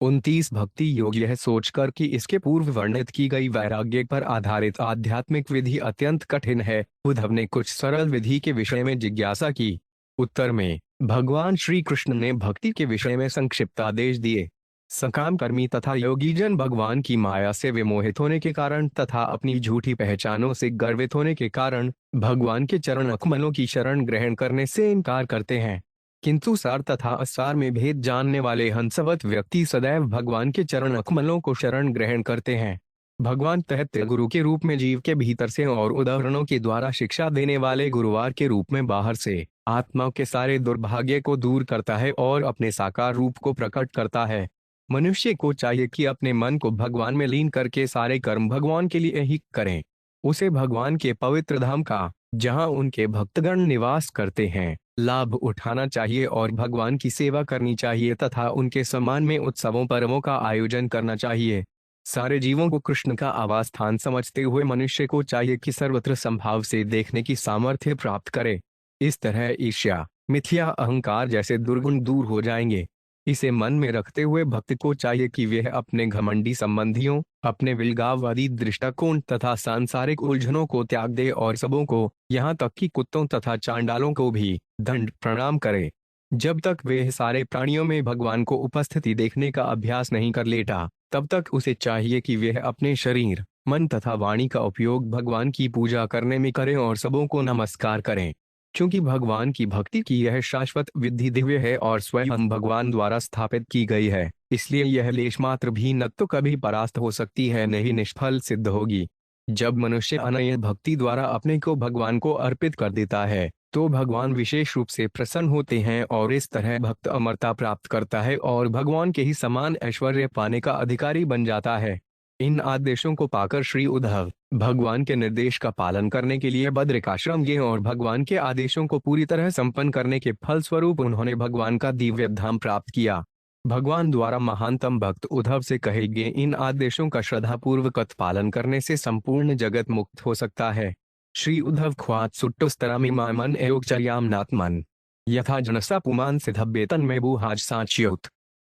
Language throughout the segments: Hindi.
29 भक्ति योग। यह सोचकर कि इसके पूर्व वर्णित की गई वैराग्य पर आधारित आध्यात्मिक विधि अत्यंत कठिन है, उद्धव ने कुछ सरल विधि के विषय में जिज्ञासा की। उत्तर में भगवान श्री कृष्ण ने भक्ति के विषय में संक्षिप्त आदेश दिए। सकाम कर्मी तथा योगी जन भगवान की माया से विमोहित होने के कारण तथा अपनी झूठी पहचानों से गर्वित होने के कारण भगवान के चरण कमलों की शरण ग्रहण करने से इनकार करते हैं। किंतु सार तथा असार में भेद जानने वाले हंसवत व्यक्ति सदैव भगवान के चरण कमलों को शरण ग्रहण करते हैं। भगवान तहत गुरु के रूप में जीव के भीतर से और उदाहरणों के द्वारा शिक्षा देने वाले गुरुवार के रूप में बाहर से आत्मा के सारे दुर्भाग्य को दूर करता है और अपने साकार रूप को प्रकट करता है। मनुष्य को चाहिए कि अपने मन को भगवान में लीन करके सारे कर्म भगवान के लिए ही करें। उसे भगवान के पवित्र धाम का, जहां उनके भक्तगण निवास करते हैं, लाभ उठाना चाहिए और भगवान की सेवा करनी चाहिए तथा उनके सम्मान में उत्सवों पर्वों का आयोजन करना चाहिए। सारे जीवों को कृष्ण का आवास स्थान समझते हुए मनुष्य को चाहिए कि सर्वत्र संभाव से देखने की सामर्थ्य प्राप्त करे। इस तरह ईर्ष्या, मिथ्या अहंकार जैसे दुर्गुण दूर हो जाएंगे। इसे मन में रखते हुए भक्त को चाहिए कि वह अपने घमंडी संबंधियों, अपने विलगाववादी दृष्टिकोण तथा सांसारिक उलझनों को त्याग दे और सबों को, यहाँ तक कि कुत्तों तथा चांडालों को भी दंड प्रणाम करे। जब तक वे सारे प्राणियों में भगवान को उपस्थिति देखने का अभ्यास नहीं कर लेता, तब तक उसे चाहिए कि वह अपने शरीर, मन तथा वाणी का उपयोग भगवान की पूजा करने में करें और सबों को नमस्कार करें। क्योंकि भगवान की भक्ति की यह शाश्वत विधि दिव्य है और स्वयं भगवान द्वारा स्थापित की गई है, इसलिए यह लेश मात्र भी न तो कभी परास्त हो सकती है न ही निष्फल सिद्ध होगी। जब मनुष्य अनन्य भक्ति द्वारा अपने को भगवान को अर्पित कर देता है, तो भगवान विशेष रूप से प्रसन्न होते हैं और इस तरह भक्त अमरता प्राप्त करता है और भगवान के ही समान ऐश्वर्य पाने का अधिकारी बन जाता है। इन आदेशों को पाकर श्री उद्धव भगवान के निर्देश का पालन करने के लिए बद्रिकाश्रम गए और भगवान के आदेशों को पूरी तरह संपन्न करने के फल स्वरूप उन्होंने भगवान का दिव्य धाम प्राप्त किया। भगवान द्वारा महानतम भक्त उद्धव से कहे गए इन आदेशों का श्रद्धापूर्वक पालन करने से संपूर्ण जगत मुक्त हो सकता है। श्री उद्धव ख्वात सुट्टुस्तरामि मामन एयोगचर्याम नात्मन यथा जनसा पुमान सिद्धब्बेतन में बुहाज साच्युत।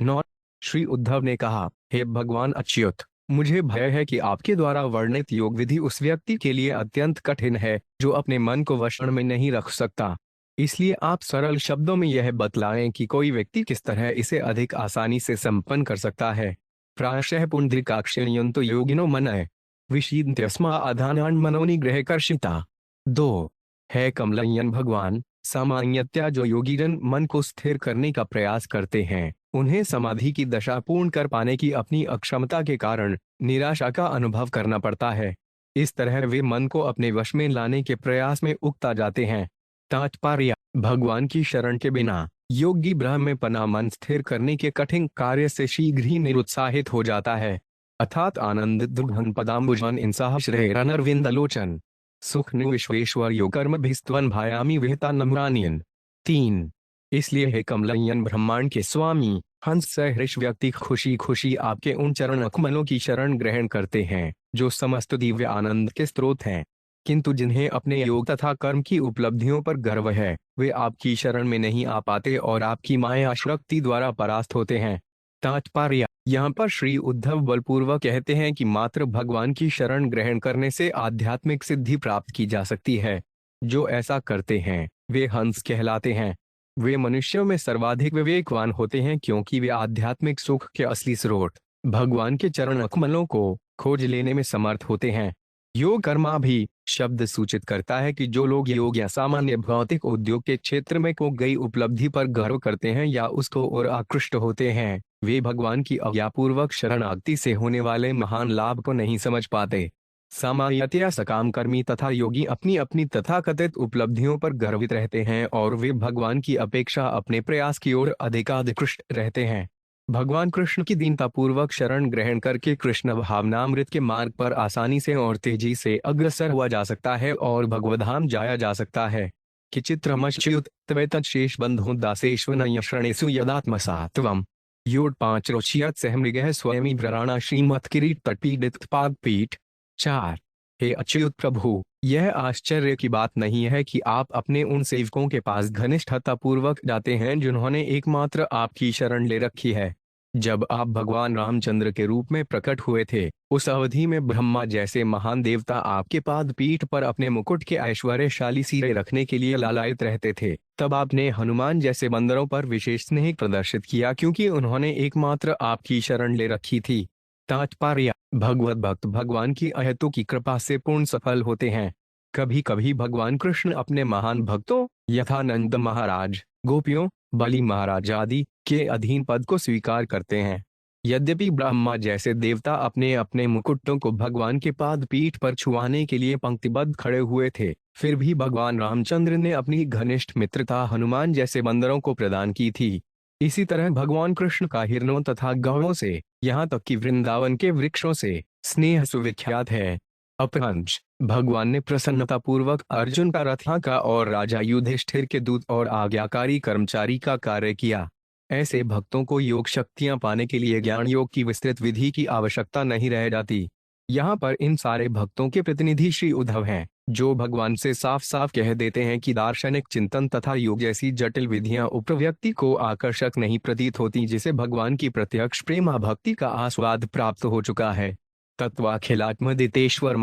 नौ। श्री उद्धव ने कहा, हे भगवान अच्युत, मुझे भय है कि आपके द्वारा वर्णित योग विधि उस व्यक्ति के लिए अत्यंत कठिन है जो अपने मन को वश में नहीं रख सकता। इसलिए आप सरल शब्दों में यह बतलाएं कि कोई व्यक्ति किस तरह इसे अधिक आसानी से संपन्न कर सकता है। प्रायशः पुंडरीकाक्षिण्यंतो योगिनो मनः विषीदन्त्यस्मा आधानान् मनोनिग्रह कर्षिता। 2। है कमलयन भगवान, सामान्यतया जो योगीजन मन को स्थिर करने का प्रयास करते हैं, उन्हें समाधि की दशा पूर्ण कर पाने की अपनी अक्षमता के कारण निराशा का अनुभव करना पड़ता है। इस तरह वे मन को अपने वश में लाने के प्रयास में उकता जाते हैं। तात्पर्य: भगवान की शरण के बिना योगी ब्रह्म में पना मन स्थिर करने के कठिन कार्य से शीघ्र ही निरुत्साहित हो जाता है। अर्थात आनंद दुर्घन पदाम्बुजन इंसाह श्रेरनरविंदलोचन सुख विश्वेश्वर योग कर्म भिस्तवन भायामी विहता नम्रानियन। 3। इसलिए हे कमलयन ब्रह्मांड के स्वामी, हंस सहृष व्यक्ति खुशी खुशी आपके उन चरण कमलों की शरण ग्रहण करते हैं जो समस्त दिव्य आनंद के स्रोत हैं। किंतु जिन्हें अपने योग तथा कर्म की उपलब्धियों पर गर्व है, वे आपकी शरण में नहीं आ पाते और आपकी माया शक्ति द्वारा परास्त होते हैं। तात्पर्य: यहाँ पर श्री उद्धव बलपूर्वक कहते हैं कि मात्र भगवान की शरण ग्रहण करने से आध्यात्मिक सिद्धि प्राप्त की जा सकती है। जो ऐसा करते हैं वे हंस कहलाते हैं। वे मनुष्यों में सर्वाधिक विवेकवान होते हैं क्योंकि वे आध्यात्मिक सुख के असली स्रोत भगवान के चरण कमलों को खोज लेने में समर्थ होते हैं। योग कर्मा भी शब्द सूचित करता है कि जो लोग योग या सामान्य भौतिक उद्योग के क्षेत्र में को गई उपलब्धि पर गर्व करते हैं या उसको और आकृष्ट होते हैं, वे भगवान की अज्ञापूर्वक शरणागति से होने वाले महान लाभ को नहीं समझ पाते। सामान्यतया सकाम कर्मी तथा योगी अपनी अपनी तथाकथित उपलब्धियों पर गर्वित रहते हैं और वे भगवान की अपेक्षा अपने प्रयास की ओर अधिकाधिकृष्ट रहते हैं। भगवान कृष्ण की दीनतापूर्वक शरण ग्रहण करके कृष्ण भावनामृत के मार्ग पर आसानी से और तेजी से अग्रसर हुआ जा सकता है और भगवधाम जाया जा सकता है। कि चित्रमच्युत त्वैतशेष बंधु दासेश्वनय शरणेषु यदात्मसात्वम। योड 5 रोचियत सहमृगः स्वयं व्रराणा श्रीमत् किरीट तटपीडित पादपीठ। 4। हे अच्युत प्रभु, यह आश्चर्य की बात नहीं है कि आप अपने उन सेवकों के पास घनिष्ठता पूर्वक जाते हैं जिन्होंने एकमात्र आपकी शरण ले रखी है। जब आप भगवान रामचंद्र के रूप में प्रकट हुए थे, उस अवधि में ब्रह्मा जैसे महान देवता आपके पाद पीठ पर अपने मुकुट के ऐश्वर्यशाली सिरे रखने के लिए लालायित रहते थे। तब आपने हनुमान जैसे बंदरों पर विशेष स्नेह प्रदर्शित किया, क्योंकि उन्होंने एकमात्र आपकी शरण ले रखी थी। तात्पर्य: भगवत भक्त भगवान की अहेतु की कृपा से पूर्ण सफल होते हैं। कभी कभी भगवान कृष्ण अपने महान भक्तों यथा नंद महाराज, गोपियों, बलि महाराज आदि के अधीन पद को स्वीकार करते हैं। यद्यपि ब्रह्मा जैसे देवता अपने अपने मुकुटों को भगवान के पाद पीठ पर छुआने के लिए पंक्तिबद्ध खड़े हुए थे, फिर भी भगवान रामचंद्र ने अपनी घनिष्ठ मित्रता हनुमान जैसे बंदरों को प्रदान की थी। इसी तरह भगवान कृष्ण का हिरणों तथा गौओं से, यहाँ तक कि वृंदावन के वृक्षों से स्नेह सुविख्यात है। अपरंच भगवान ने प्रसन्नता पूर्वक अर्जुन का रथा का और राजा युधिष्ठिर के दूत और आज्ञाकारी कर्मचारी का कार्य किया। ऐसे भक्तों को योग शक्तियां पाने के लिए ज्ञान योग की विस्तृत विधि की आवश्यकता नहीं रह जाती। यहाँ पर इन सारे भक्तों के प्रतिनिधि श्री उद्धव हैं, जो भगवान से साफ साफ कह देते हैं कि दार्शनिक चिंतन तथा योग जैसी जटिल विधियां उप व्यक्ति को आकर्षक नहीं प्रतीत होती, जिसे भगवान की प्रत्यक्ष प्रेमा भक्ति का आस्वाद प्राप्त हो चुका है। तत्वाखिलात्मदितेश्वर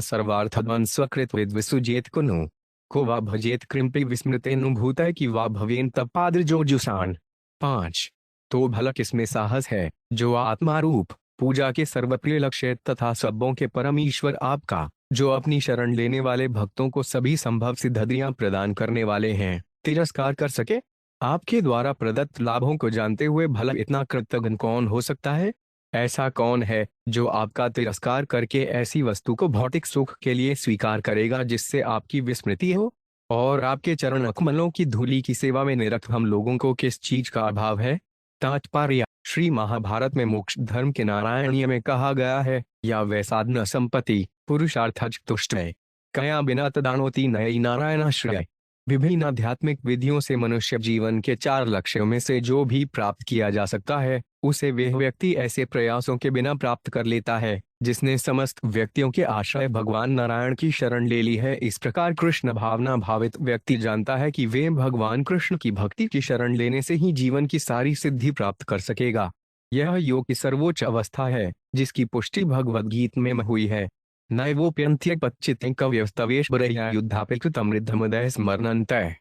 सर्वार्थध्वन स्वकृत विद्विसुजेत कुनु को वा भजेत कृम्पि विस्मृतेनुभूत की वा भवेन तपाद्र जो जुसान। 5। तो भला किसमें साहस है, जो आत्मारूप पूजा के सर्वप्रिय लक्ष्य तथा सबों के परम ईश्वर आपका, जो अपनी शरण लेने वाले भक्तों को सभी संभव सिद्धियां प्रदान करने वाले हैं, तिरस्कार कर सके? आपके द्वारा प्रदत्त लाभों को जानते हुए भला इतना कृतघ्न कौन हो सकता है? ऐसा कौन है जो आपका तिरस्कार करके ऐसी वस्तु को भौतिक सुख के लिए स्वीकार करेगा जिससे आपकी विस्मृति हो? और आपके चरण कमलों की धूलि की सेवा में निरत हम लोगों को किस चीज का अभाव है? तात्पर्य: श्री महाभारत में मोक्ष धर्म के नारायणीय में कहा गया है, या वै साधन संपत्ति पुरुषार्थज तुष्टय कया बिना तदानोति नयी नारायणाश्रय। विभिन्न आध्यात्मिक विधियों से मनुष्य जीवन के 4 लक्ष्यों में से जो भी प्राप्त किया जा सकता है, उसे वह व्यक्ति ऐसे प्रयासों के बिना प्राप्त कर लेता है जिसने समस्त व्यक्तियों के आश्रय भगवान नारायण की शरण ले ली है। इस प्रकार कृष्ण भावना भावित व्यक्ति जानता है कि वे भगवान कृष्ण की भक्ति की शरण लेने से ही जीवन की सारी सिद्धि प्राप्त कर सकेगा। यह योग की सर्वोच्च अवस्था है, जिसकी पुष्टि भगवद गीता में हुई है। नैवोप्यंत्य पच्चितं कव्यस्तवेश बरया युद्धापिकृतमृद्धमदय स्मरणन्तः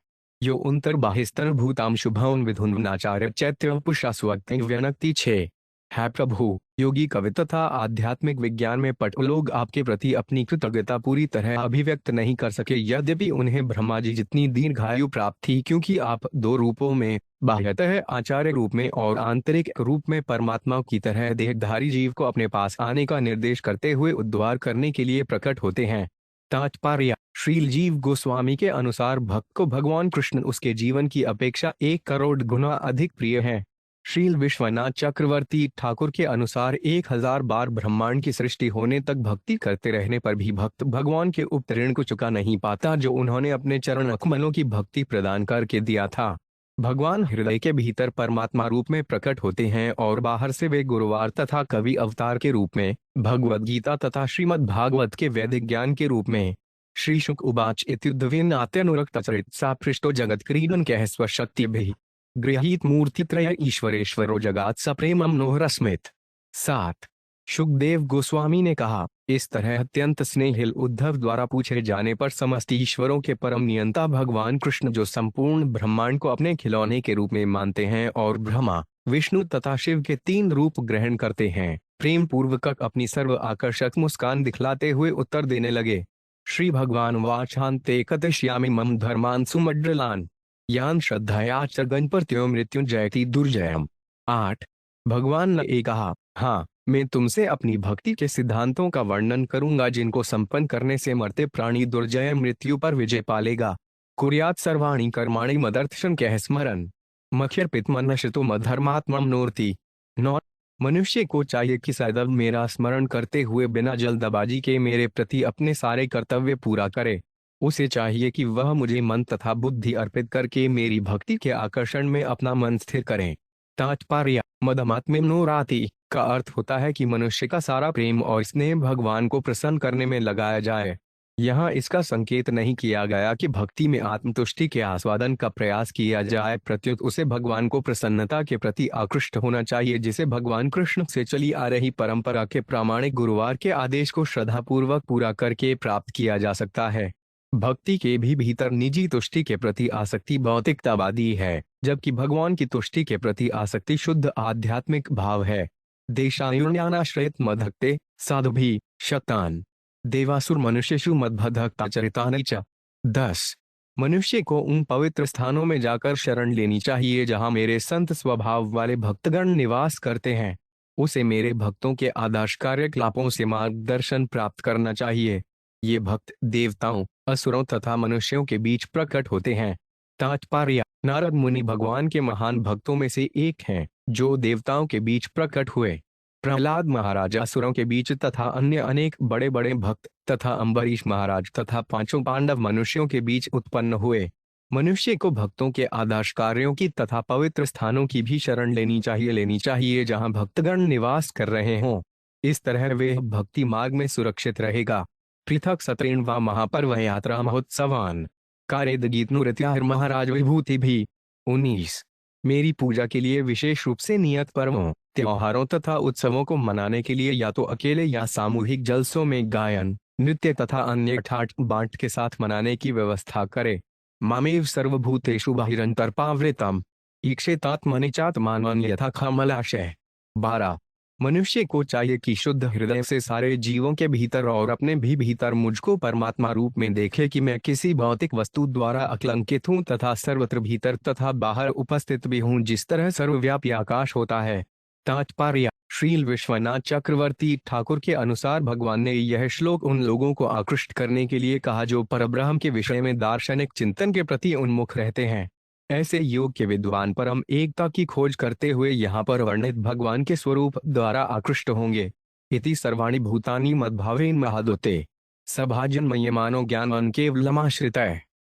यो अंतर्बाहिस्तर भूताम शुभं विधुन्नाचार्य चैत्र पुषास्वक्ति व्यनक्ति 6। है प्रभु, योगी कवि तथा आध्यात्मिक विज्ञान में पटु लोग आपके प्रति अपनी कृतज्ञता पूरी तरह अभिव्यक्त नहीं कर सके, यद्यपि उन्हें ब्रह्मा जी जितनी दीर्घायु प्राप्त थी, क्योंकि आप 2 रूपों में, बाह्यतः आचार्य रूप में और आंतरिक रूप में परमात्मा की तरह देहधारी जीव को अपने पास आने का निर्देश करते हुए उद्धार करने के लिए प्रकट होते हैं। तात्पर्य: श्रील जीव गोस्वामी के अनुसार भक्त को भगवान कृष्ण उसके जीवन की अपेक्षा 1 करोड़ गुना अधिक प्रिय है। श्रील विश्वनाथ चक्रवर्ती ठाकुर के अनुसार 1000 बार ब्रह्मांड की सृष्टि होने तक भक्ति करते रहने पर भी भक्त भगवान के उक्त ऋण को चुका नहीं पाता, जो उन्होंने अपने चरण कमलों की भक्ति प्रदान करके दिया था। भगवान हृदय के भीतर परमात्मा रूप में प्रकट होते हैं और बाहर से वे गुरुवार तथा कवि अवतार के रूप में, भगवद गीता तथा श्रीमद् भागवत के वैदिक ज्ञान के रूप में। श्री शुक उवाच इत्युद्धवेनात्यनुरक्तचरित सा पृष्ठो जगत क्रीडन कह स्वशक्तिभिः गृहीत मूर्तित्रय ईश्वरेश्वरो जगात स प्रेमं नोहरस्मित। 7। शुकदेव गोस्वामी ने कहा, इस तरह अत्यंत स्नेहिल उद्धव द्वारा पूछे जाने पर समस्त ईश्वरों के परम नियंता भगवान कृष्ण, जो संपूर्ण ब्रह्मांड को अपने खिलौने के रूप में मानते हैं और ब्रह्मा, विष्णु तथा शिव के 3 रूप ग्रहण करते हैं, प्रेम पूर्वक अपनी सर्व आकर्षक मुस्कान दिखलाते हुए उत्तर देने लगे। श्री भगवान वाचान्ते कथिष्यामि मम धर्मान सुमड्रलान यान श्रद्धया च गणपत्यो मृत्युंजयति दुर्जयम। 8। भगवान ने कहा, हाँ, मैं तुमसे अपनी भक्ति के सिद्धांतों का वर्णन करूंगा, जिनको संपन्न करने से मरते प्राणी दुर्जय मृत्यु पर विजय पालेगा। कुर्यात् सर्वाणि कर्माणि मदर्थं कह स्मरन् मख्यर्पित मनश्तो मधर्मात्मम नोरति। 9। मनुष्य को चाहिए कि सदैव मेरा स्मरण करते हुए बिना जल्दबाजी के मेरे प्रति अपने सारे कर्तव्य पूरा करे। उसे चाहिए कि वह मुझे मन तथा बुद्धि अर्पित करके मेरी भक्ति के आकर्षण में अपना मन स्थिर करें। तात्पर्य: मदमात्म्यमनोराति का अर्थ होता है कि मनुष्य का सारा प्रेम और स्नेह भगवान को प्रसन्न करने में लगाया जाए। यहाँ इसका संकेत नहीं किया गया कि भक्ति में आत्मतुष्टि के आस्वादन का प्रयास किया जाए, प्रत्युत उसे भगवान को प्रसन्नता के प्रति आकृष्ट होना चाहिए, जिसे भगवान कृष्ण से चली आ रही परंपरा के प्रामाणिक गुरुवार के आदेश को श्रद्धापूर्वक पूरा करके प्राप्त किया जा सकता है। भक्ति के भी भीतर निजी तुष्टि के प्रति आसक्ति भौतिकतावादी है, जबकि भगवान की तुष्टि के प्रति आसक्ति शुद्ध आध्यात्मिक भाव है। देशायुर्ण्यानाश्रयत मदभक्ते साधुभी शतान देवासुर मनुष्येषु मद्भक्ताचरितानि च। 10 मनुष्य को उन पवित्र स्थानों में जाकर शरण लेनी चाहिए जहां मेरे संत स्वभाव वाले भक्तगण निवास करते हैं। उसे मेरे भक्तों के आदर्श कार्यकलापों से मार्गदर्शन प्राप्त करना चाहिए। ये भक्त देवताओं, असुरों तथा मनुष्यों के बीच प्रकट होते हैं। तात्पर्य: नारद मुनि भगवान के महान भक्तों में से एक हैं, जो देवताओं के बीच प्रकट हुए। प्रहलाद महाराज असुरों के बीच तथा अन्य अनेक बड़े बड़े भक्त तथा अम्बरीश महाराज तथा पांचों पांडव मनुष्यों के बीच उत्पन्न हुए। मनुष्य को भक्तों के आदर्श कार्यों की तथा पवित्र स्थानों की भी शरण लेनी चाहिए जहां भक्तगण निवास कर रहे हों। इस तरह वे भक्ति मार्ग में सुरक्षित रहेगा। पृथक 17वां महापर्व यात्रा महोत्सवान कार्यद गीत नृत्याहर महाराज विभूति भी। 19 मेरी पूजा के लिए विशेष रूप से नियत पर्वों, त्योहारों तथा उत्सवों को मनाने के लिए या तो अकेले या सामूहिक जलसों में गायन, नृत्य तथा अन्य ठाट बांट के साथ मनाने की व्यवस्था करे। मामेव सर्वभूतेषु बाहिरंतर्पावृतम ईक्षेतात्मनिचात्मानं यथा कमलाशय। 12 मनुष्य को चाहिए कि शुद्ध हृदय से सारे जीवों के भीतर और अपने भी भीतर मुझको परमात्मा रूप में देखे कि मैं किसी भौतिक वस्तु द्वारा अकलंकित हूँ तथा सर्वत्र भीतर तथा बाहर उपस्थित भी हूँ, जिस तरह सर्वव्यापी आकाश होता है। तात्पर्य: श्रील विश्वनाथ चक्रवर्ती ठाकुर के अनुसार भगवान ने यह श्लोक उन लोगों को आकृष्ट करने के लिए कहा जो परब्रह्म के विषय में दार्शनिक चिंतन के प्रति उन्मुख रहते हैं। ऐसे योग के विद्वान परम एकता की खोज करते हुए यहाँ पर वर्णित भगवान के स्वरूप द्वारा आकृष्ट होंगे। इति सर्वाणि भूतानि मद्भावेन महादुते सभाजन्मयमानो ज्ञानवान केवलमाश्रितः।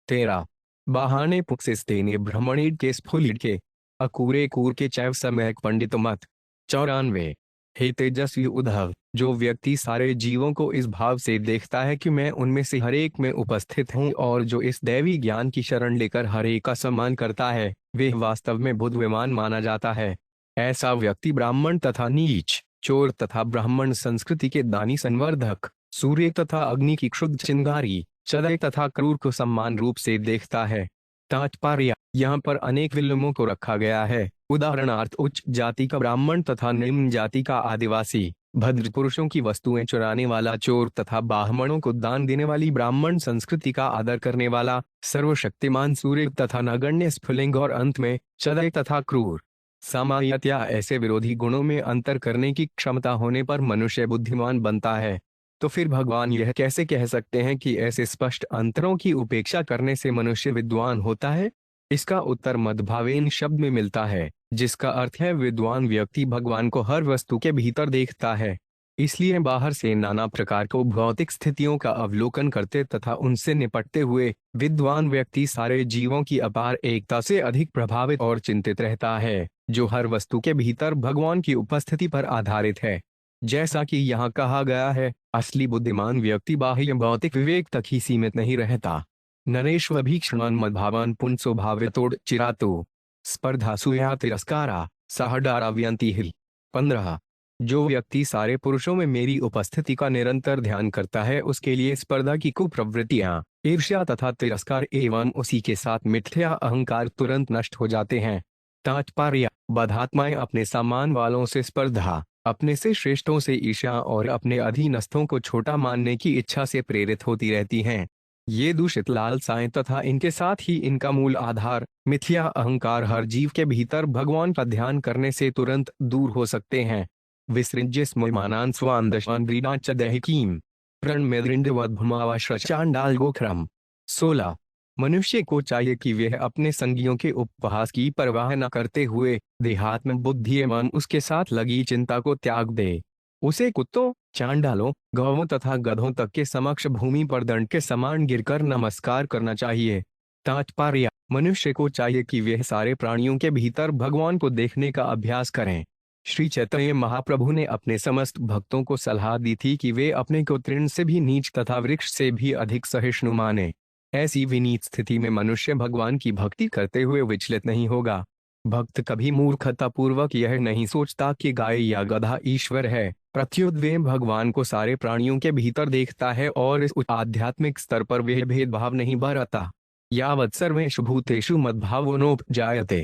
13 बाहाने पुक्सिस्तेने ब्रह्मणीड के स्फुलिड के अकूरे कूर के चैव समयक पंडित मत। 94 हे तेजस्वी उद्धव, जो व्यक्ति सारे जीवों को इस भाव से देखता है कि मैं उनमें से हर एक में उपस्थित हूँ और जो इस दैवी ज्ञान की शरण लेकर हर एक का सम्मान करता है, वे वास्तव में बुद्धिमान माना जाता है। ऐसा व्यक्ति ब्राह्मण तथा नीच, चोर तथा ब्राह्मण संस्कृति के दानी संवर्धक, सूर्य तथा अग्नि की क्षुद्र चिंगारी, चदय तथा क्रूर को सम्मान रूप से देखता है। तात्पर्य: यहाँ पर अनेक विलम्बों को रखा गया है। उदाहरणार्थ उच्च जाति का ब्राह्मण तथा निम्न जाति का आदिवासी, भद्र पुरुषों की वस्तुएं चुराने वाला चोर तथा ब्राह्मणों को दान देने वाली ब्राह्मण संस्कृति का आदर करने वाला सर्वशक्तिमान सूर्य तथा नगण्य स्फुलिंग, और अंत में चदय तथा क्रूर। सामान्यतया ऐसे विरोधी गुणों में अंतर करने की क्षमता होने पर मनुष्य बुद्धिमान बनता है। तो फिर भगवान यह कैसे कह सकते हैं कि ऐसे स्पष्ट अंतरों की उपेक्षा करने से मनुष्य विद्वान होता है? इसका उत्तर मद्भावेन शब्द में मिलता है, जिसका अर्थ है विद्वान व्यक्ति भगवान को हर वस्तु के भीतर देखता है। इसलिए बाहर से नाना प्रकार को भौतिक स्थितियों का अवलोकन करते तथा उनसे निपटते हुए विद्वान व्यक्ति सारे जीवों की अपार एकता से अधिक प्रभावित और चिंतित रहता है, जो हर वस्तु के भीतर भगवान की उपस्थिति पर आधारित है। जैसा कि यहाँ कहा गया है, असली बुद्धिमान व्यक्ति बाह्य भौतिक विवेक तक ही सीमित नहीं रहता। नरेश्वभीक्षणान मद्भावान पुंसो भाव्यतोड़ चिरातो स्पर्धा सुया तिरस्कारा सहडाराव्यंती हिल। 15 जो व्यक्ति सारे पुरुषों में मेरी उपस्थिति का निरंतर ध्यान करता है, उसके लिए स्पर्धा की कुप्रवृत्तियां, ईर्ष्या तथा तिरस्कार एवं उसी के साथ मिथ्या अहंकार तुरंत नष्ट हो जाते हैं। तात्पर्य: बद्धात्माएं अपने सम्मान वालों से स्पर्धा, अपने से श्रेष्ठों से ईर्ष्या और अपने अधीनस्थों को छोटा मानने की इच्छा से प्रेरित होती रहती हैं। ये दूषित लालसाएं तथा इनके साथ ही इनका मूल आधार मिथ्या अहंकार हर जीव के भीतर भगवान का ध्यान करने से तुरंत दूर हो सकते हैं। विसृज्य स्मयमानान् स्वान् दशान् व्रीडाच्च दैहिकीं प्रणम्यदृण्डवद्भुमावश्रचाण्डाल गोखरम। 16 मनुष्य को चाहिए कि वह अपने संगियों के उपहास की परवाह न करते हुए देहात्म बुद्धि एवं उसके साथ लगी चिंता को त्याग दे। उसे कुत्तों, चांडालों, गौवों तथा गधों तक के समक्ष भूमि पर दंड के समान गिरकर नमस्कार करना चाहिए। तात्पर्य: मनुष्य को चाहिए कि वह सारे प्राणियों के भीतर भगवान को देखने का अभ्यास करें। श्री चैतन्य महाप्रभु ने अपने समस्त भक्तों को सलाह दी थी कि वे अपने को तृण से भी नीच तथा वृक्ष से भी अधिक सहिष्णु माने। ऐसी विनीत स्थिति में मनुष्य भगवान की भक्ति करते हुए विचलित नहीं होगा। भक्त कभी मूर्खतापूर्वक यह नहीं सोचता कि गाय या गधा ईश्वर है, प्रत्युत वे भगवान को सारे प्राणियों के भीतर देखता है और इस उच्च आध्यात्मिक स्तर पर वे भेदभाव नहीं बरतता। यावत् सर्वेषु भूतेषु मद्भावो नोपजायते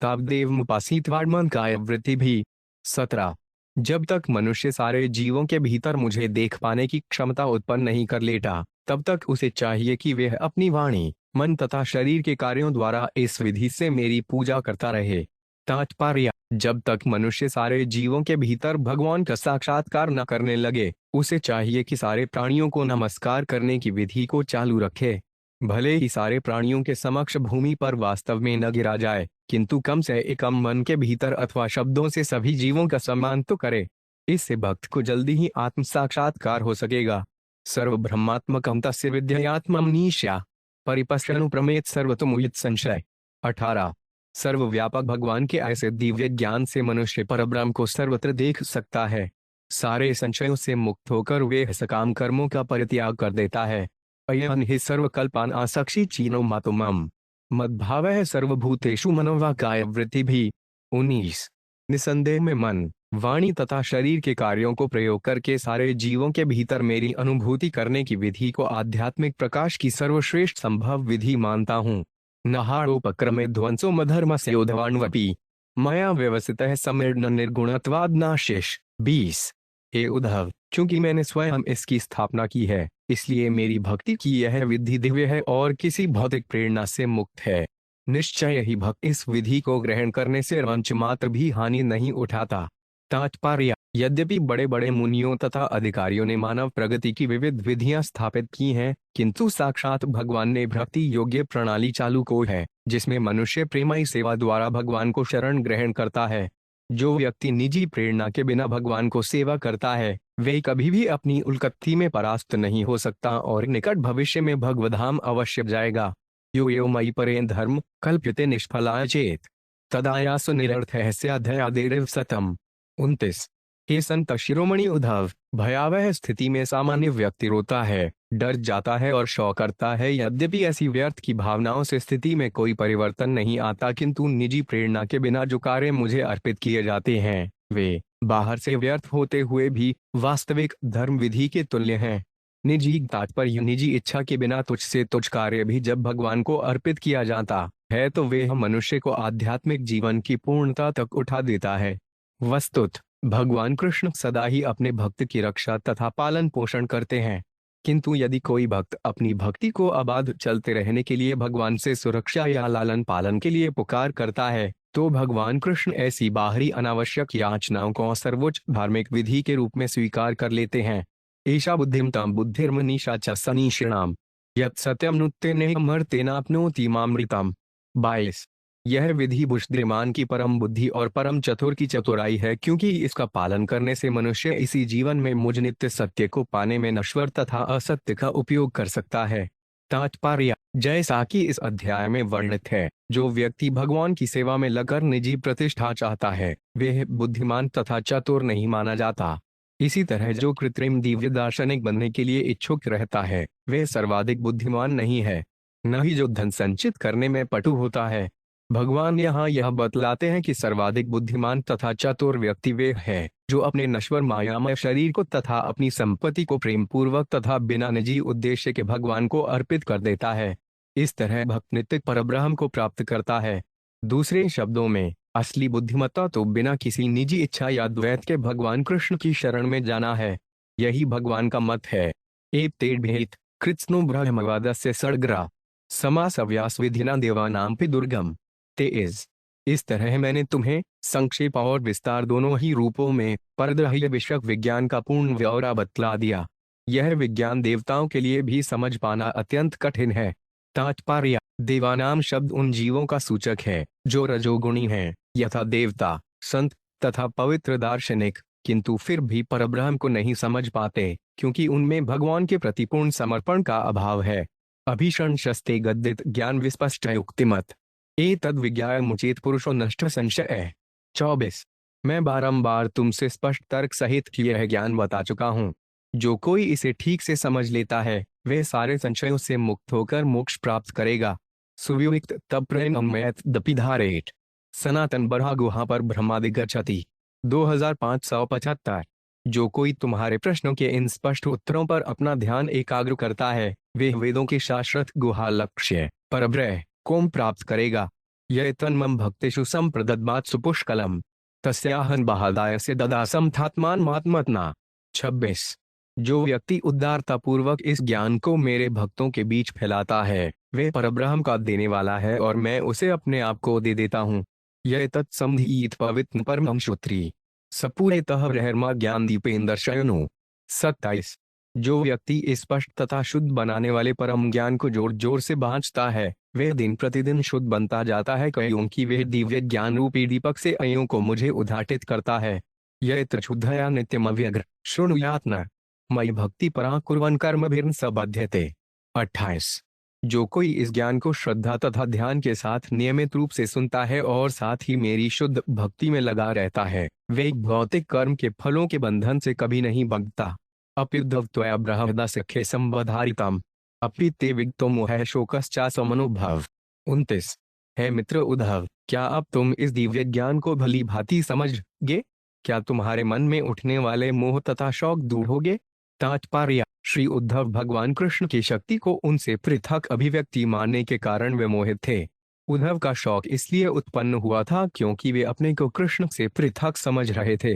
तावदेवमुपासीत्वात्मन काय वृत्ति भी। 17। जब तक मनुष्य सारे जीवों के भीतर मुझे देख पाने की क्षमता उत्पन्न नहीं कर लेता, तब तक उसे चाहिए कि वह अपनी वाणी, मन तथा शरीर के कार्यों द्वारा इस विधि से मेरी पूजा करता रहे। तात्पर्य: जब तक मनुष्य सारे जीवों के भीतर भगवान का साक्षात्कार न करने लगे, उसे चाहिए कि सारे प्राणियों को नमस्कार करने की विधि को चालू रखे। भले ही सारे प्राणियों के समक्ष भूमि पर वास्तव में न गिरा जाए, किंतु कम से कम मन के भीतर अथवा शब्दों से सभी जीवों का सम्मान तो करे। इससे भक्त को जल्दी ही आत्म साक्षात्कार हो सकेगा। सर्व ब्रह्मात्मकम तस्य विद्यात्मनीष्या परिपश्यनु प्रमेत सर्वतोमुदित संशय। 18। सर्वव्यापक भगवान के ऐसे दिव्य ज्ञान से मनुष्य परब्रह्म को सर्वत्र देख सकता है। सारे संशयों से मुक्त होकर वे सकाम कर्मों का परित्याग कर देता है। अयं हि सर्वकल्पान आसक्षी चीनो मातुमम मद्भावः सर्वभूतेषु मनोवाकाय वृत्ति भी। 19। निसंदेह में मन, वाणी तथा शरीर के कार्यों को प्रयोग करके सारे जीवों के भीतर मेरी अनुभूति करने की विधि को आध्यात्मिक प्रकाश की सर्वश्रेष्ठ संभव विधि मानता हूँ। नहारोपक्रमे ध्वंसो मधर्मस्य उद्भवान्वपि मया व्यवसितः समीर्ण निर्गुणत्वाद् नाशेष। 20। हे उद्धव, चूंकि मैंने स्वयं इसकी स्थापना की है, इसलिए मेरी भक्ति की यह विधि दिव्य है और किसी भौतिक प्रेरणा से मुक्त है। निश्चय ही भक्त इस विधि को ग्रहण करने से रंच मात्र भी हानि नहीं उठाता। तात्पर्य: यद्यपि बड़े बड़े मुनियों तथा अधिकारियों ने मानव प्रगति की विविध विधियां स्थापित की हैं, किंतु साक्षात भगवान ने भक्ति योग्य प्रणाली चालू को है, जिसमें मनुष्य प्रेमई सेवा द्वारा भगवान को शरण ग्रहण करता है। जो व्यक्ति निजी प्रेरणा के बिना भगवान को सेवा करता है, वे कभी भी अपनी उल्कत्थी में परास्त नहीं हो सकता और निकट भविष्य में भगवधाम अवश्य जाएगा। यो यो मयि परे धर्म कल्प्यते निष्फलाय चेत तदायासु निरर्थः स्यादयादेरिव सतम। 29। हे संत शिरोमणि उद्धव, भयावह स्थिति में सामान्य व्यक्ति रोता है, डर जाता है और शोक करता है। यद्यपि ऐसी व्यर्थ की भावनाओं से स्थिति में कोई परिवर्तन नहीं आता, किंतु निजी प्रेरणा के बिना जो कार्य मुझे अर्पित किए जाते हैं, वे बाहर से व्यर्थ होते हुए भी वास्तविक धर्म विधि के तुल्य हैं। निजी तात्पर्य: निजी इच्छा के बिना तुच्छ से तुच्छ कार्य भी जब भगवान को अर्पित किया जाता है, तो वे मनुष्य को आध्यात्मिक जीवन की पूर्णता तक उठा देता है। वस्तुत भगवान कृष्ण सदा ही अपने भक्त की रक्षा तथा पालन पोषण करते हैं, किंतु यदि कोई भक्त अपनी भक्ति को अबाध चलते रहने के लिए भगवान से सुरक्षा या लालन पालन के लिए पुकार करता है, तो भगवान कृष्ण ऐसी बाहरी अनावश्यक याचनाओं को सर्वोच्च धार्मिक विधि के रूप में स्वीकार कर लेते हैं। ईशा बुद्धिम तम बुद्धिर्मनीषा च सनीषिणाम यत् सत्यम नुत्तेनेमर्तेनाप्नोति मामृतम। 22। यह विधि बुद्धिमान की परम बुद्धि और परम चतुर की चतुराई है, क्योंकि इसका पालन करने से मनुष्य इसी जीवन में मुझ नित्य सत्य को पाने में नश्वर तथा असत्य का उपयोग कर सकता है। तात्पर्य: जैसा कि इस अध्याय में वर्णित है, जो व्यक्ति भगवान की सेवा में लगकर निजी प्रतिष्ठा चाहता है, वह बुद्धिमान तथा चतुर नहीं माना जाता। इसी तरह जो कृत्रिम दिव्य दार्शनिक बनने के लिए इच्छुक रहता है, वह सर्वाधिक बुद्धिमान नहीं है, न ही जो धन संचित करने में पटु होता है। भगवान यहाँ यह बतलाते हैं कि सर्वाधिक बुद्धिमान तथा चतुर व्यक्ति वे है जो अपने नश्वर मायामय शरीर को तथा अपनी संपत्ति को प्रेम पूर्वक तथा बिना निजी उद्देश्य के भगवान को अर्पित कर देता है। इस तरह भक्त नित्य परब्रह्म को प्राप्त करता है। दूसरे शब्दों में, असली बुद्धिमत्ता तो बिना किसी निजी इच्छा या द्वैत के भगवान कृष्ण की शरण में जाना है। यही भगवान का मत है। एतद्भेद कृत्स्नो ब्रह्मवादस्य सड़ग्रा समास अव्यास विधिना देवानामपि दुर्गम। 23। इस तरह मैंने तुम्हें संक्षेप और विस्तार दोनों ही रूपों में परद्रह्य विषयक विज्ञान का पूर्ण ब्यौरा बतला दिया। यह विज्ञान देवताओं के लिए भी समझ पाना अत्यंत कठिन है। तात्पर्य: देवानाम शब्द उन जीवों का सूचक है जो रजोगुणी हैं, यथा देवता, संत तथा पवित्र दार्शनिक, किंतु फिर भी परब्रह्म को नहीं समझ पाते, क्योंकि उनमें भगवान के प्रति पूर्ण समर्पण का अभाव है। अभीषण शस्ते गद्दित ज्ञान विस्पष्ट युक्तिमत एतद् विज्ञाय मुचेत पुरुषो नष्ट संशय। 24। मैं बारंबार तुमसे स्पष्ट तर्क सहित यह ज्ञान बता चुका हूँ। जो कोई इसे ठीक से समझ लेता है वह सारे संशयों से मुक्त होकर मोक्ष प्राप्त करेगा। सुव्युक्त तप्रेणमयत दपिधारेट। सनातन बरहा गुहा पर ब्रह्मादिगच्छति। 2575। जो कोई तुम्हारे प्रश्नों के इन स्पष्ट उत्तरों पर अपना ध्यान एकाग्र करता है वे वेदों के शाश्वत गुहा लक्ष्य परब्रह्म को प्राप्त करेगा। यह तन्मम भक्तेषु संप्रदद्मात् सुपुष्कलम तस्याहन बहादाय से ददासम थात्मान मात्मतना। 26। जो व्यक्ति उदारता पूर्वक इस ज्ञान को मेरे भक्तों के बीच फैलाता है वे परब्रह्म का देने वाला है और मैं उसे अपने आप को दे देता हूँ। यह तत्संधीत पवित्र परमं श्रोत्री सपूरेतः ब्रह्मा ज्ञान दीपेंद्र शयनो। 27। जो व्यक्ति स्पष्ट तथा शुद्ध बनाने वाले परम ज्ञान को जोर जोर से बांचता है वह दिन प्रतिदिन शुद्ध बनता जाता है क्योंकि वह दिव्य ज्ञान रूपी दीपक से अयों को मुझे उद्घाटित करता है। यह त्रिशुद्धया नित्यम अव्यग्र शृणुयात्न मयि भक्ति परा कुर्वन् कर्मभिर्न सबध्यते। 28। जो कोई इस ज्ञान को श्रद्धा तथा ध्यान के साथ नियमित रूप से सुनता है और साथ ही मेरी शुद्ध भक्ति में लगा रहता है वे भौतिक कर्म के फलों के बंधन से कभी नहीं बंधता। अप्युद्धवत्वया ब्रह्मदसख्ये संबधारितम अपि ते विगतो मोह शोकश्चा समनुभव। 29। है मित्र उद्धव, क्या अब तुम इस दिव्य ज्ञान को भली भांति समझ गे? क्या तुम्हारे मन में उठने वाले मोह तथा शौक दूर होगे? तात्पर्य: श्री उद्धव भगवान कृष्ण की शक्ति को उनसे पृथक अभिव्यक्ति मानने के कारण वे मोहित थे। उद्धव का शौक इसलिए उत्पन्न हुआ था क्योंकि वे अपने को कृष्ण से पृथक समझ रहे थे।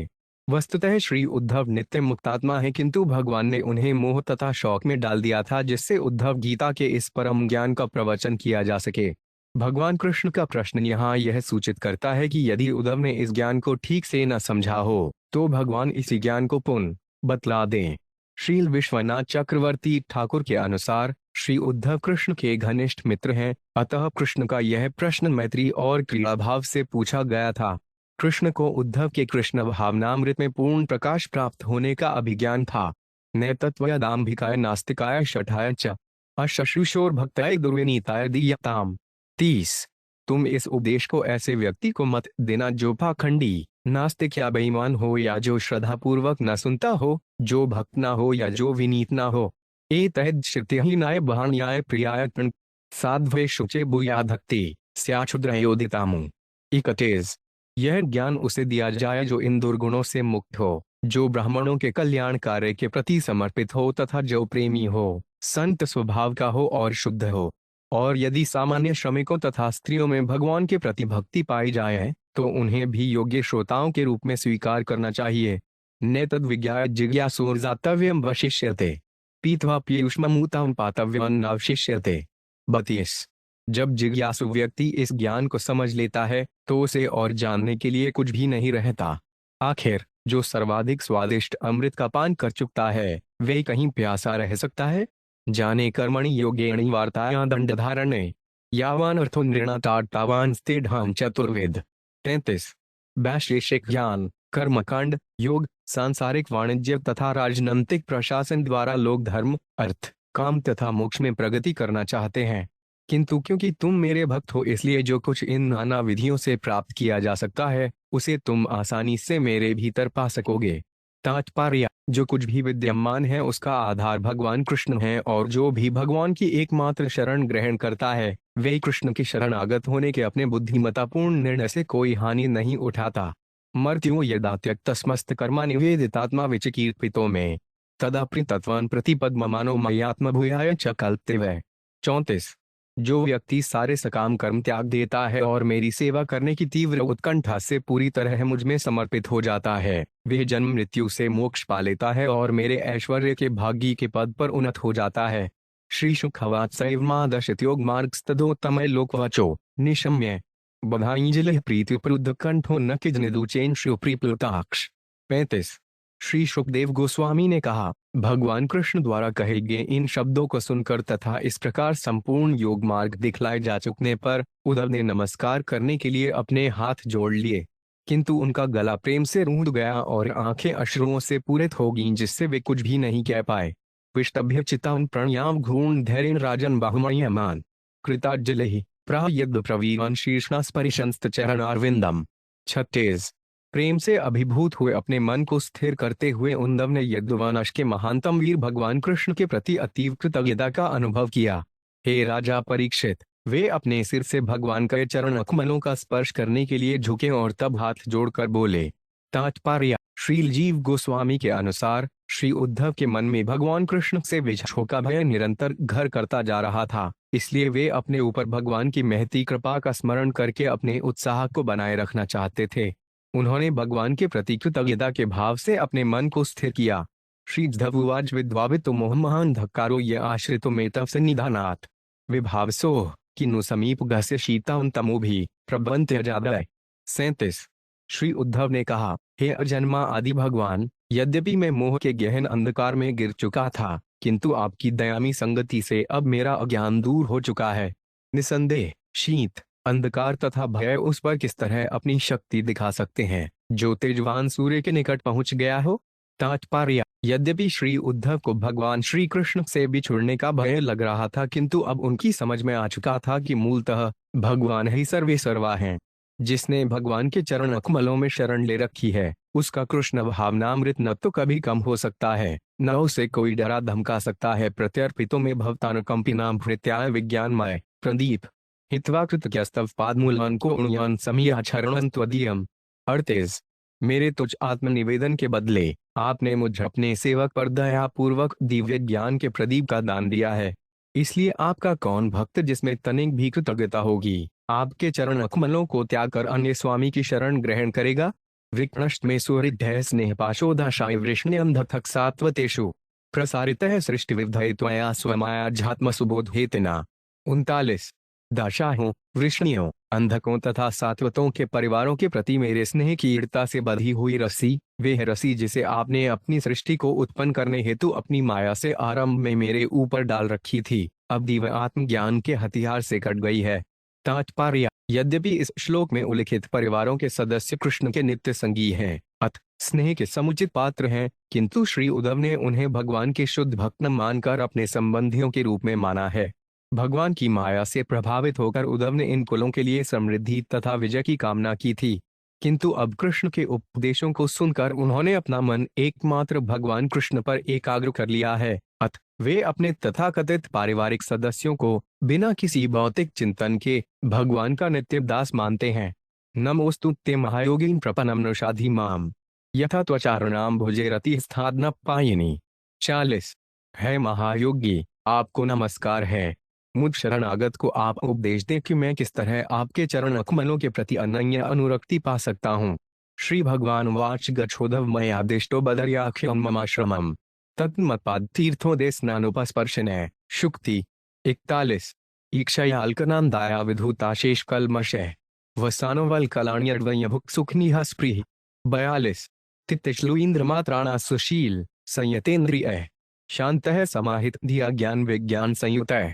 वस्तुतः श्री उद्धव नित्य मुक्तात्मा है किंतु भगवान ने उन्हें मोह तथा शौक में डाल दिया था जिससे उद्धव गीता के इस परम ज्ञान का प्रवचन किया जा सके। भगवान कृष्ण का प्रश्न यहाँ यह सूचित करता है कि यदि उद्धव ने इस ज्ञान को ठीक से न समझा हो तो भगवान इसी ज्ञान को पुनः बतला दें। श्रील विश्वनाथ चक्रवर्ती ठाकुर के अनुसार श्री उद्धव कृष्ण के घनिष्ठ मित्र हैं, अतः कृष्ण का यह प्रश्न मैत्री और क्रीड़ा भाव से पूछा गया था। कृष्ण को उद्धव के कृष्ण भावनामृत में पूर्ण प्रकाश प्राप्त होने का अभिज्ञान था। नैतत्वयदाम्भिकाय नास्तिकाय शठाय च अशुशोर भक्ताय दुर्विनीताय दीयताम। 30। तुम इस उपदेश को ऐसे व्यक्ति को मत देना जो पाखंडी नास्तिक या बेईमान हो या जो श्रद्धा पूर्वक न सुनता हो, जो भक्त न हो या जो विनीत न हो। एतद् श्रुतिहीनाय बहाण्याय प्रियाय तृण साध्वे शुचे भूयाधक्ति स्याक्षुद्रयोदितामु। 31। यह ज्ञान उसे दिया जाए जो इन दुर्गुणों से मुक्त हो, जो ब्राह्मणों के कल्याण कार्य के प्रति समर्पित हो तथा जो प्रेमी हो, संत स्वभाव का हो और शुद्ध हो। और यदि सामान्य श्रमिकों तथा स्त्रियों में भगवान के प्रति भक्ति पाई जाए तो उन्हें भी योग्य श्रोताओं के रूप में स्वीकार करना चाहिए। नेतद् विज्ञाय जिज्ञासुर्जातव्यम वशिष्यते पीत्वा पीयूषमूतं पातव्यमन्नावशिष्यते। 32। जब जिज्ञासु व्यक्ति इस ज्ञान को समझ लेता है तो उसे और जानने के लिए कुछ भी नहीं रहता। आखिर जो सर्वाधिक स्वादिष्ट अमृत का पान कर चुकता है वे कहीं प्यासा रह सकता है? जाने कर्मणि योगेण वार्ताया दंडधारणे यावान अर्थो नृणाताड़ तावान स्तेढाम चतुर्वेद। 33। वैशेषिक ज्ञान, कर्मकांड, योग, सांसारिक वाणिज्य तथा राजनैतिक प्रशासन द्वारा लोग धर्म, अर्थ, काम तथा मोक्ष में प्रगति करना चाहते हैं, किंतु क्योंकि तुम मेरे भक्त हो इसलिए जो कुछ इन नाना विधियों से प्राप्त किया जा सकता है उसे तुम आसानी से मेरे भीतर पा सकोगे। तात्पर्य: जो कुछ भी विद्यमान है उसका आधार भगवान कृष्ण है और जो भी भगवान की एकमात्र शरण ग्रहण करता है वे कृष्ण की शरणागत होने के अपने बुद्धिमत्तापूर्ण निर्णय से कोई हानि नहीं उठाता। मर्त्यो यदा त्यक्तस्मस्त कर्मा निवेदितात्मा विचिकीर्पितो में तदा तत्वान प्रतिपद्ममानो मय्यात्म भूयाय च कल्प्यते। 34। जो व्यक्ति सारे सकाम कर्म त्याग देता है और मेरी सेवा करने की तीव्र उत्कंठा से पूरी तरह मुझ में समर्पित हो जाता है वह जन्म मृत्यु से मोक्ष पा लेता है और मेरे ऐश्वर्य के भागी के पद पर उन्नत हो जाता है। श्री शुकवाच सैवमादशयोग मार्गस्तदोत्तमय लोकवचो निशम्य बधाईजल प्रीति प्रउद्ध कंठो न किजनिदुचेन श्योप्रीप्लुताक्ष। 35। श्री सुखदेव गोस्वामी ने कहा, भगवान कृष्ण द्वारा कहे गए इन शब्दों को सुनकर तथा इस प्रकार संपूर्ण योग मार्ग दिखलाए जा चुकने पर उद्धव ने नमस्कार करने के लिए अपने हाथ जोड़ लिए, किंतु उनका गला प्रेम से रूंध गया और आंखें अश्रुओं से पूरित हो गईं जिससे वे कुछ भी नहीं कह पाए। विष्टभ्य चितान प्रणयाम घूर्ण धैर्य राजन बाहुमयमान कृताज्जलहि प्रायद् प्रवीवान शीर्षणा स्परिशंस्त चरणारविंदम। 36। प्रेम से अभिभूत हुए अपने मन को स्थिर करते हुए उद्धव ने यदुवंश के महानतम वीर भगवान कृष्ण के प्रति अतीव कृतज्ञता का अनुभव किया। हे राजा परीक्षित, वे अपने सिर से भगवान के चरण कमलों का स्पर्श करने के लिए झुके और तब हाथ जोड़कर बोले। तात्पर्य: श्रील जीव गोस्वामी के अनुसार श्री उद्धव के मन में भगवान कृष्ण से विछोह का भय निरंतर घर करता जा रहा था, इसलिए वे अपने ऊपर भगवान की महती कृपा का स्मरण करके अपने उत्साह को बनाए रखना चाहते थे। उन्होंने भगवान के प्रति कृतज्ञता के भाव से अपने मन को स्थिर किया। श्री उवाच विद्वावितो मोहमहान धक्कारो ये आश्रितो में तव सन्निधानात् विभावसो किन्नु समीप गस्य शीतां तमोभि प्रबंध्य जादय। 37। श्री उद्धव ने कहा, हे अजन्मा आदि भगवान, यद्यपि मैं मोह के गहन अंधकार में गिर चुका था, किंतु आपकी दयामी संगति से अब मेरा अज्ञान दूर हो चुका है। निसंदेह शीत, अंधकार तथा भय उस पर किस तरह अपनी शक्ति दिखा सकते हैं जो तेजवान सूर्य के निकट पहुंच गया हो। तात्पर्य: यद्यपि श्री उद्धव को भगवान श्री कृष्ण से बिछुड़ने का भय लग रहा था, किंतु अब उनकी समझ में आ चुका था कि मूलतः भगवान ही सर्वे सर्वा हैं। जिसने भगवान के चरण कमलों में शरण ले रखी है, उसका कृष्ण भावनामृत न तो कभी कम हो सकता है, न उसे कोई डरा धमका सकता है। प्रत्यर्पितों में भवतानुकंपिनां भृत्याय विज्ञानमय प्रदीप हित्वा कृतज्ञस्तव पादमूलान को उणयान समीयाचरणं त्वदीयम्। 38। मेरे तुझ आत्मनिवेदन के बदले आपने मुझ अपने सेवक पर दया पूर्वक दिव्य ज्ञान के प्रदीप का दान दिया है, इसलिए आपका कौन भक्त जिसमें तनिक भी कृतज्ञता होगी आपके चरण कमलों को त्याग कर अन्य स्वामी की शरण ग्रहण करेगा। विकृष्ट में सूर्य स्नेह पाशोदाशाय वृष्ण्यंधथक सात्वतेषु प्रसारितः सृष्टि विविधय त्वया स्वमायाध्यात्म सुबोधेतना। 39। दाशाहों, वृष्णियों, अंधकों तथा सात्वतों के परिवारों के प्रति मेरे स्नेह की ईर्ता से बंधी हुई रस्सी, वे है रस्सी जिसे आपने अपनी सृष्टि को उत्पन्न करने हेतु अपनी माया से आरंभ में मेरे ऊपर डाल रखी थी, अब दिव्य आत्मज्ञान के हथियार से कट गई है। तात्पर्य: यद्यपि इस श्लोक में उल्लिखित परिवारों के सदस्य कृष्ण के नित्य संगी हैं, अत स्नेह के समुचित पात्र हैं, किंतु श्री उद्धव ने उन्हें भगवान के शुद्ध भक्त मानकर अपने संबंधियों के रूप में माना है। भगवान की माया से प्रभावित होकर उद्धव ने इन कुलों के लिए समृद्धि तथा विजय की कामना की थी, किंतु अब कृष्ण के उपदेशों को सुनकर उन्होंने अपना मन एकमात्र भगवान कृष्ण पर एकाग्र कर लिया है। अत वे अपने तथाकथित पारिवारिक सदस्यों को बिना किसी भौतिक चिंतन के भगवान का नित्य दास मानते हैं। नमोस्तु ते महायोगीन प्रपन्नम नृषाधि माम यथा त्वचारुणाम भुजे रति स्थान पायिनी। 40। है महायोगी, आपको नमस्कार है। मुझ शरणागत को आप उपदेश दें कि मैं किस तरह आपके चरण कमलों के प्रति अनन्य अनुरक्ति पा सकता हूँ। श्री भगवान वाच गच्छोद्धव मयादिष्टो बदर्याख्यं ममाश्रमम् तन्मत्पाद तीर्थोदे स्नानोपस्पर्शने। शुक्ति 41। ईक्षयाल्कनान्दाया विधूताशेष कल्मषः वसानोवल कलाण्यर्वयभुक् सुखनिः स्पृह। 42। तितिश्लु इंद्रमात्राणा सुशील संयतेन्द्रियः शान्तः समाहित धिया ज्ञान विज्ञान संयुतः।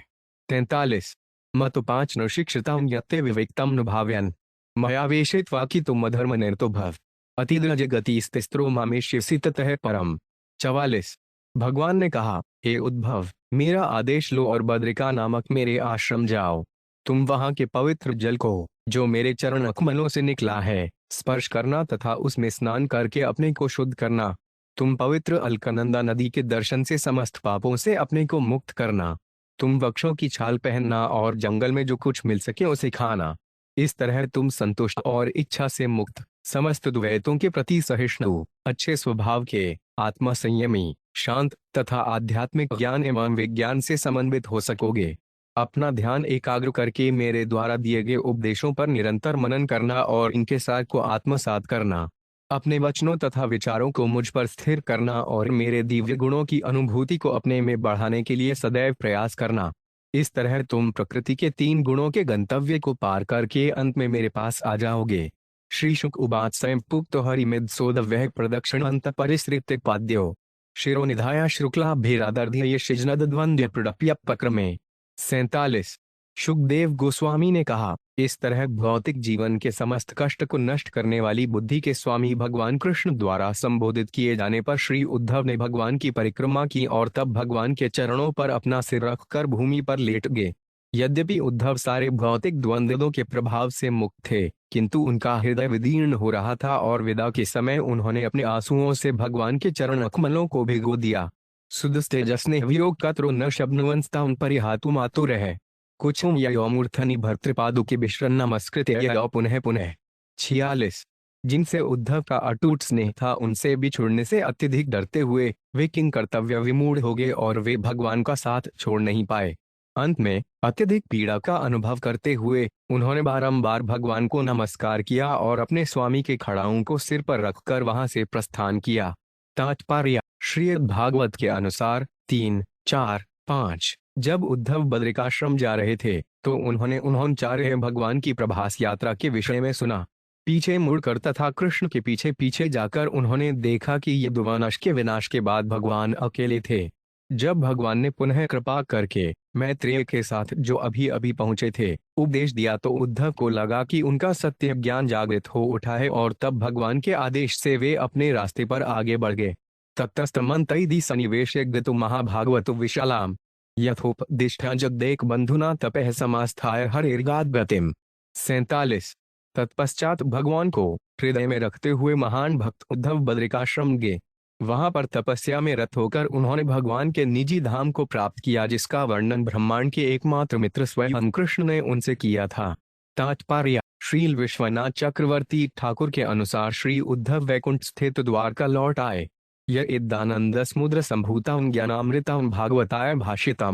43। मत 5 न शिक्षितां यत्ते विवेक्तं न भाव्यन् मयावेशित्वा कि तुम अधर्म निर्तो भव अतिद्रज गति स्तिस्त्रो मामेष्यसि ततः परम। 44। भगवान ने कहा, हे उद्धव, मेरा आदेश लो और बद्रिका नामक मेरे आश्रम जाओ। तुम वहां के पवित्र जल को जो मेरे चरण कमलों से निकला है स्पर्श करना तथा उसमें स्नान करके अपने को शुद्ध करना। तुम पवित्र अलकनंदा नदी के दर्शन से समस्त पापों से अपने को मुक्त करना। तुम वृक्षों की छाल पहनना और जंगल में जो कुछ मिल सके उसे खाना। इस तरह तुम संतुष्ट और इच्छा से मुक्त, समस्त द्वैतों के प्रति सहिष्णु, अच्छे स्वभाव के, आत्मा संयमी, शांत तथा आध्यात्मिक ज्ञान एवं विज्ञान से समन्वित हो सकोगे। अपना ध्यान एकाग्र करके मेरे द्वारा दिए गए उपदेशों पर निरंतर मनन करना और इनके सार को आत्मसात करना। अपने वचनों तथा विचारों को मुझ पर स्थिर करना और मेरे दिव्य गुणों की अनुभूति को अपने में बढ़ाने के लिए सदैव प्रयास करना। इस तरह तुम प्रकृति के 3 गुणों के गंतव्य को पार करके अंत में मेरे पास आ जाओगे। श्री शुक उवाच स्वयं पुक्त हरिमिद सोदव्यः प्रदक्षिण अंत परिसृत्य पाद्यो शिरोनिधाया शुक्लाभेरादर्ध्य शिजनद्वंद्य प्रडप्यपक्रमे। 47। शुकदेव गोस्वामी ने कहा, इस तरह भौतिक जीवन के समस्त कष्ट को नष्ट करने वाली बुद्धि के स्वामी भगवान कृष्ण द्वारा संबोधित किए जाने पर श्री उद्धव ने भगवान की परिक्रमा की और तब भगवान के चरणों पर अपना सिर रखकर भूमि पर लेट गए। यद्यपि उद्धव सारे भौतिक द्वंद्वों के प्रभाव से मुक्त थे, किंतु उनका हृदय विदीर्ण हो रहा था और विदा के समय उन्होंने अपने आंसुओं से भगवान के चरण कमलों को भिगो दिया। सुदस्तेजस्ने वियोग कत्रो न शब्दवंस्तां परिहातु मातुरः कुछुम ययोमूर्धनि भर्तृपादुके विश्रन नमस्कृत्य ययो पुनः पुनः। 46। जिनसे उद्धव का अटूट स्नेह था उनसे बिछुड़ने से अत्यधिक डरते हुए वे किंग कर्तव्य विमूढ़ हो गए और वे भगवान का साथ छोड़ नहीं पाए। अंत में अत्यधिक पीड़ा का अनुभव करते हुए उन्होंने बारंबार भगवान को नमस्कार किया और अपने स्वामी के खड़ाओं को सिर पर रखकर वहां से प्रस्थान किया। तात्पर्य: श्रीमद् भागवत के अनुसार 3, 4, 5 जब उद्धव बद्रिकाश्रम जा रहे थे तो उन्होंने उन्होंने भगवान की प्रभास यात्रा के विषय में सुना। पीछे मुड़कर तथा कृष्ण के पीछे पीछे जाकर उन्होंने देखा कि यदुवंश के विनाश के बाद भगवान अकेले थे। जब भगवान ने पुनः कृपा करके मैत्रेय के साथ जो अभी अभी पहुंचे थे उपदेश दिया तो उद्धव को लगा कि उनका सत्य ज्ञान जागृत हो उठा है और तब भगवान के आदेश से वे अपने रास्ते पर आगे बढ़ गए। ततस्तमन्तैदि सन्निवेशे गतो महाभागवतो विशालाम यथोपदिष्टा जगदेक बंधुना तपः समास्थाय हरिर्गाद गतिम। 47। तत्पश्चात भगवान को हृदय में रखते हुए महान भक्त उद्धव बद्रिकाश्रम गए। वहां पर तपस्या में रत होकर उन्होंने भगवान के निजी धाम को प्राप्त किया जिसका वर्णन ब्रह्मांड के एकमात्र मित्र स्वयं कृष्ण ने उनसे किया था। तात्पर्य: श्रील विश्वनाथ चक्रवर्ती ठाकुर के अनुसार श्री उद्धव वैकुंठ स्थित द्वारका लौट आए। यह इदानंद समुद्र संभूतां ज्ञानामृतां भागवताय भाषितां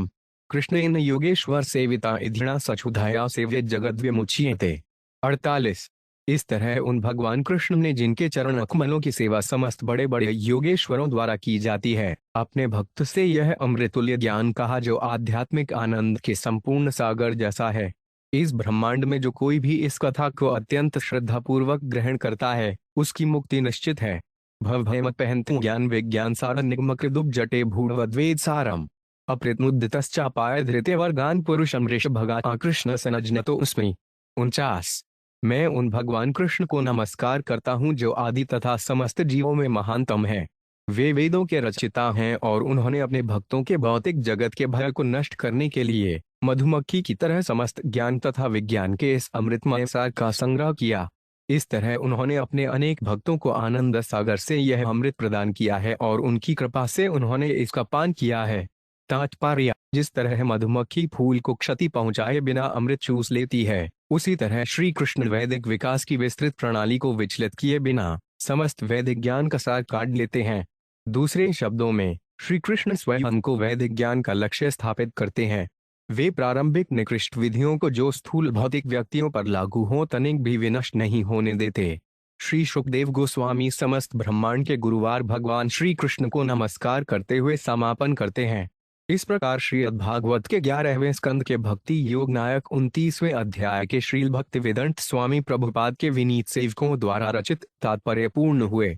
कृष्णेन योगेश्वर सेविता इधिणा सचुधाया सेव्य जगद्व्यमुच्यते। 48। इस तरह उन भगवान कृष्ण ने जिनके चरण कमलों की सेवा समस्त बड़े बड़े योगेश्वरों द्वारा की जाती है अपने भक्त से यह अमृतुल्य ज्ञान कहा जो आध्यात्मिक आनंद के संपूर्ण सागर जैसा है। इस ब्रह्मांड में जो कोई भी इस कथा को अत्यंत श्रद्धापूर्वक ग्रहण करता है उसकी मुक्ति निश्चित है। भव भयमत पहन्तु ज्ञान विज्ञान सार निगम कृदुप जटे भूणवद्वेद सारम अप्रतिमुदितश्चापाय धृत्य वर्गान पुरुषम ऋषभगा कृष्ण सनजनतो अस्मि। 49। मैं उन भगवान कृष्ण को नमस्कार करता हूँ जो आदि तथा समस्त जीवों में महानतम है। वे वेदों के रचयिता हैं और उन्होंने अपने भक्तों के भौतिक जगत के भय को नष्ट करने के लिए मधुमक्खी की तरह समस्त ज्ञान तथा विज्ञान के इस अमृतमय सार का संग्रह किया। इस तरह उन्होंने अपने अनेक भक्तों को आनंद सागर से यह अमृत प्रदान किया है और उनकी कृपा से उन्होंने इसका पान किया है। तात्पर्य: जिस तरह मधुमक्खी फूल को क्षति पहुंचाए बिना अमृत चूस लेती है उसी तरह श्री कृष्ण वैदिक विकास की विस्तृत प्रणाली को विचलित किए बिना समस्त वैदिक ज्ञान का सार काट लेते हैं। दूसरे शब्दों में श्री कृष्ण स्वयं को वैदिक ज्ञान का लक्ष्य स्थापित करते हैं। वे प्रारंभिक निकृष्ट विधियों को जो स्थूल भौतिक व्यक्तियों पर लागू हो तनिक भी विनष्ट नहीं होने देते। श्री शुकदेव गोस्वामी समस्त ब्रह्मांड के गुरुवार भगवान श्री कृष्ण को नमस्कार करते हुए समापन करते हैं। इस प्रकार श्रीमद् भागवत के 11वें स्कंद के भक्ति योग नायक 29वें अध्याय के श्रील भक्ति वेदांत स्वामी प्रभुपाद के विनीत सेवकों द्वारा रचित तात्पर्य पूर्ण हुए।